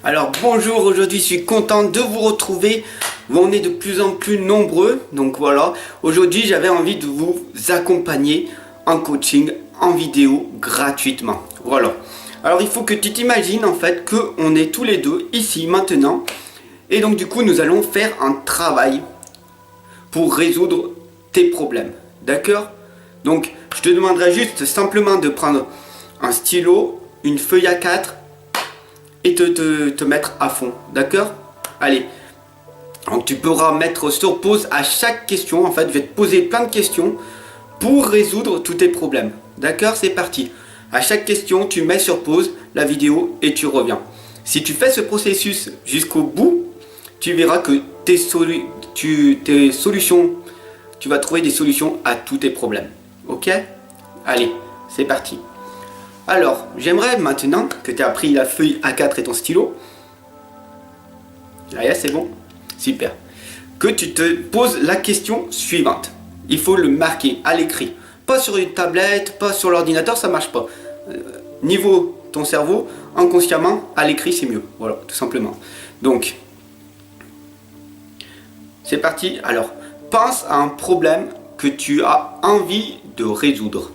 Alors bonjour, aujourd'hui je suis content de vous retrouver. On est de plus en plus nombreux, donc voilà. Aujourd'hui j'avais envie de vous accompagner en coaching, en vidéo, gratuitement. Voilà. Alors il faut que tu t'imagines en fait qu'on est tous les deux ici maintenant. Et donc du coup nous allons faire un travail pour résoudre tes problèmes. D'accord? Donc je te demanderai juste simplement de prendre un stylo, une feuille A4 et te mettre à fond, d'accord? Allez, donc tu pourras mettre sur pause à chaque question. En fait, je vais te poser plein de questions pour résoudre tous tes problèmes, d'accord? C'est parti. À chaque question, tu mets sur pause la vidéo et tu reviens. Si tu fais ce processus jusqu'au bout, tu verras que tes solutions, tu vas trouver des solutions à tous tes problèmes, ok? Allez, c'est parti. Alors, j'aimerais maintenant que tu aies pris la feuille A4 et ton stylo. Là, c'est bon? Super. Que tu te poses la question suivante. Il faut le marquer à l'écrit. Pas sur une tablette, pas sur l'ordinateur, ça marche pas. Niveau ton cerveau, inconsciemment, à l'écrit, c'est mieux. Voilà, tout simplement. Donc, c'est parti. Alors, pense à un problème que tu as envie de résoudre.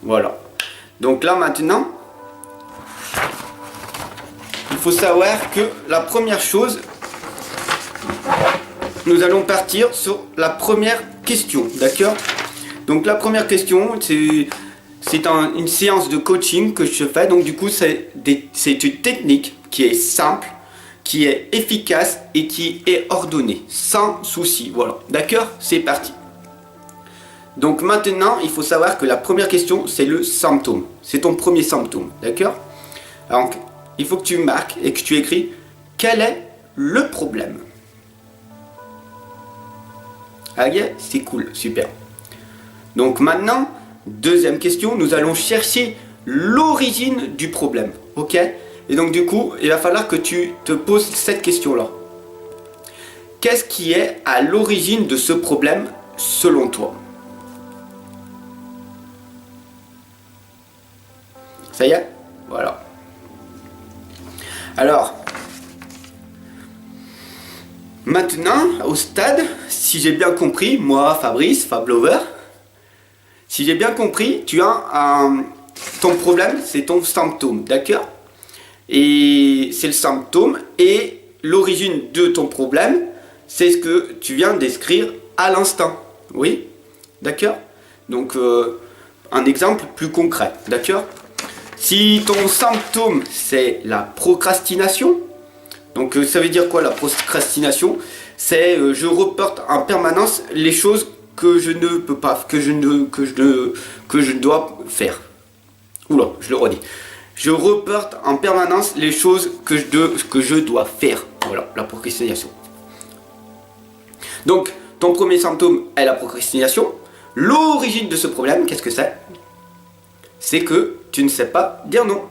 Voilà. Donc là maintenant, il faut savoir que la première chose, nous allons partir sur la première question, d'accord? Donc la première question, c'est une séance de coaching que je fais. Donc du coup, c'est une technique qui est simple, qui est efficace et qui est ordonnée, sans souci. Voilà, d'accord? C'est parti. Donc maintenant, il faut savoir que la première question, c'est le symptôme. C'est ton premier symptôme, d'accord? Donc, il faut que tu marques et que tu écris quel est le problème. Ah yeah, c'est cool, super. Donc maintenant, deuxième question, nous allons chercher l'origine du problème, ok? Et donc du coup, il va falloir que tu te poses cette question-là. Qu'est-ce qui est à l'origine de ce problème selon toi? Ça y est? Voilà. Alors, maintenant, au stade, si j'ai bien compris, moi, Fabrice, Fablover, si j'ai bien compris, tu as ton problème, c'est ton symptôme, d'accord? Et c'est le symptôme et l'origine de ton problème, c'est ce que tu viens d'écrire à l'instant. Oui? D'accord? Donc, un exemple plus concret, d'accord? Si ton symptôme c'est la procrastination, donc ça veut dire quoi la procrastination? C'est je reporte en permanence les choses que je ne peux pas, que je dois faire. Oula, je le redis. Je reporte en permanence les choses que je dois faire. Voilà, la procrastination. Donc, ton premier symptôme est la procrastination. L'origine de ce problème, qu'est-ce que c'est? C'est que tu ne sais pas dire non.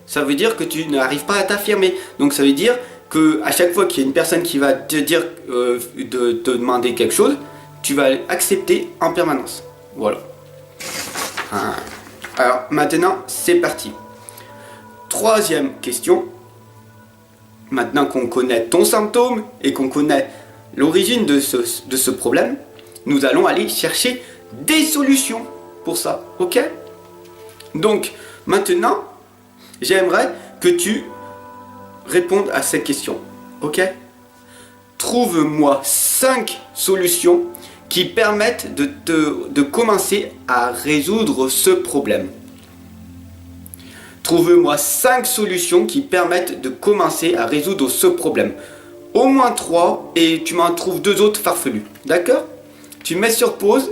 Ça veut dire que tu n'arrives pas à t'affirmer. Donc ça veut dire que à chaque fois qu'il y a une personne qui va te dire de te demander quelque chose, tu vas accepter en permanence. Voilà. Alors maintenant, c'est parti. Troisième question. Maintenant qu'on connaît ton symptôme et qu'on connaît l'origine de ce problème, nous allons aller chercher des solutions pour ça. Ok ? Donc, maintenant, j'aimerais que tu répondes à cette question. Ok? Trouve-moi 5 solutions qui permettent de commencer à résoudre ce problème. Trouve-moi 5 solutions qui permettent de commencer à résoudre ce problème. Au moins 3 et tu m'en trouves 2 autres farfelus. D'accord? Tu mets sur pause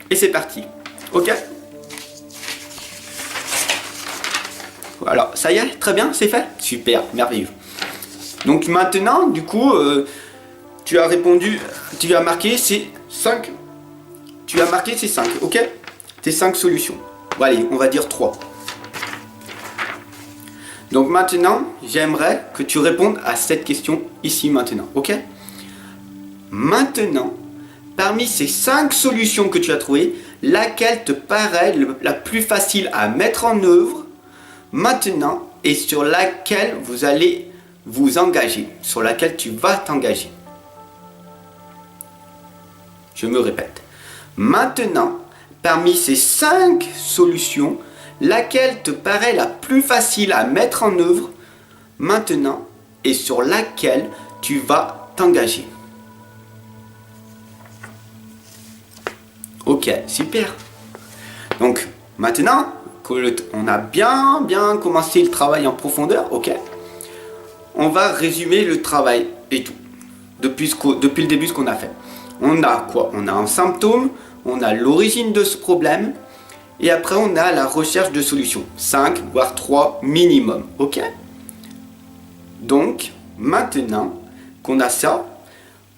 et c'est parti. Ok? Voilà, ça y est, très bien, c'est fait? Super, merveilleux. Donc maintenant, du coup, tu as répondu, tu as marqué ces 5. Tu as marqué ces 5, ok? Tes 5 solutions. Bon, allez, on va dire 3. Donc maintenant, j'aimerais que tu répondes à cette question ici maintenant, ok? Maintenant, parmi ces 5 solutions que tu as trouvées, laquelle te paraît la plus facile à mettre en œuvre maintenant et sur laquelle vous allez vous engager, sur laquelle tu vas t'engager. Je me répète. Maintenant, parmi ces 5 solutions, laquelle te paraît la plus facile à mettre en œuvre maintenant et sur laquelle tu vas t'engager. Ok, super. Donc, maintenant qu'on a bien commencé le travail en profondeur, ok, on va résumer le travail et tout, depuis le début ce qu'on a fait. On a quoi? On a un symptôme, on a l'origine de ce problème, et après on a la recherche de solutions. 5, voire 3 minimum, ok? Donc, maintenant qu'on a ça,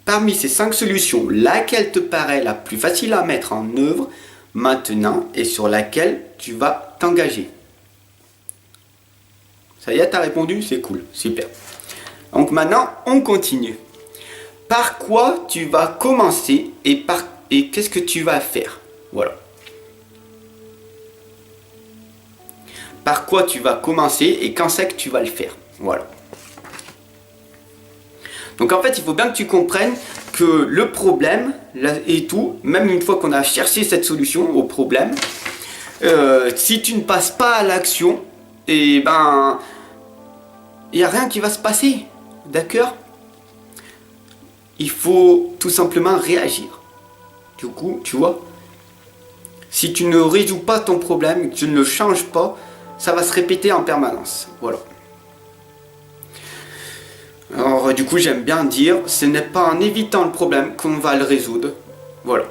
parmi ces 5 solutions, laquelle te paraît la plus facile à mettre en œuvre maintenant et sur laquelle tu vas t'engager? Ça y est, t'as répondu? C'est cool, super. Donc maintenant, on continue. Par quoi tu vas commencer et qu'est-ce que tu vas faire? Voilà. Par quoi tu vas commencer et quand c'est que tu vas le faire? Voilà. Donc en fait, il faut bien que tu comprennes que le problème et tout, même une fois qu'on a cherché cette solution au problème, si tu ne passes pas à l'action, et ben, il n'y a rien qui va se passer. D'accord? Il faut tout simplement réagir. Du coup, tu vois, si tu ne résous pas ton problème, que tu ne le changes pas, ça va se répéter en permanence. Voilà. Alors, du coup, j'aime bien dire, ce n'est pas en évitant le problème qu'on va le résoudre. Voilà.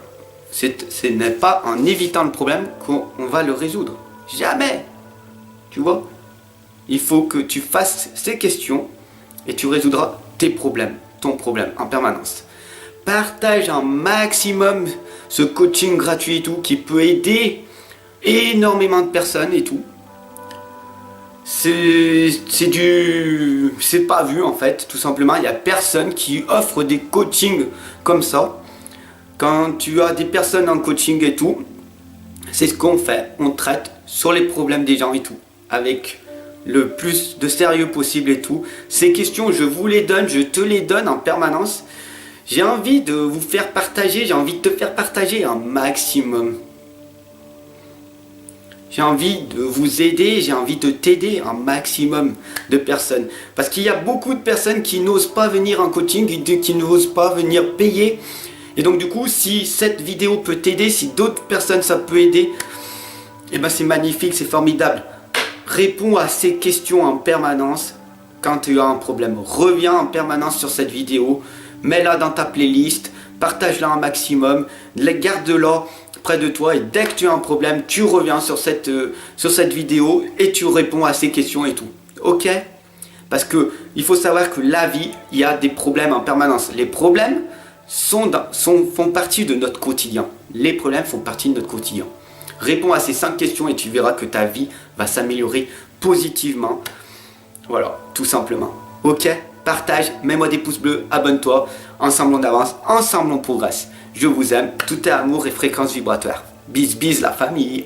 Ce n'est pas en évitant le problème qu'on va le résoudre. Jamais. Tu vois? Il faut que tu fasses ces questions et tu résoudras tes problèmes, ton problème en permanence. Partage un maximum ce coaching gratuit et tout qui peut aider énormément de personnes et tout. C'est pas vu en fait, tout simplement. Il n'y a personne qui offre des coachings comme ça. Quand tu as des personnes en coaching et tout, c'est ce qu'on fait. On traite sur les problèmes des gens et tout, avec le plus de sérieux possible et tout. Ces questions, je vous les donne, je te les donne en permanence. J'ai envie de vous faire partager, j'ai envie de te faire partager un maximum. J'ai envie de vous aider, j'ai envie de t'aider un maximum de personnes. Parce qu'il y a beaucoup de personnes qui n'osent pas venir en coaching, qui n'osent pas venir payer. Et donc du coup, si cette vidéo peut t'aider, si d'autres personnes ça peut aider, eh ben c'est magnifique, c'est formidable. Réponds à ces questions en permanence quand tu as un problème. Reviens en permanence sur cette vidéo, mets-la dans ta playlist, partage-la un maximum, garde-la près de toi et dès que tu as un problème, tu reviens sur cette vidéo et tu réponds à ces questions et tout. Ok? Parce que il faut savoir que la vie, il y a des problèmes en permanence. Les problèmes font partie de notre quotidien. Les problèmes font partie de notre quotidien. Réponds à ces 5 questions et tu verras que ta vie va s'améliorer positivement. Voilà, tout simplement. Ok? Partage, mets-moi des pouces bleus, abonne-toi. Ensemble on avance, ensemble on progresse. Je vous aime, tout est amour et fréquence vibratoire. Bis bis la famille.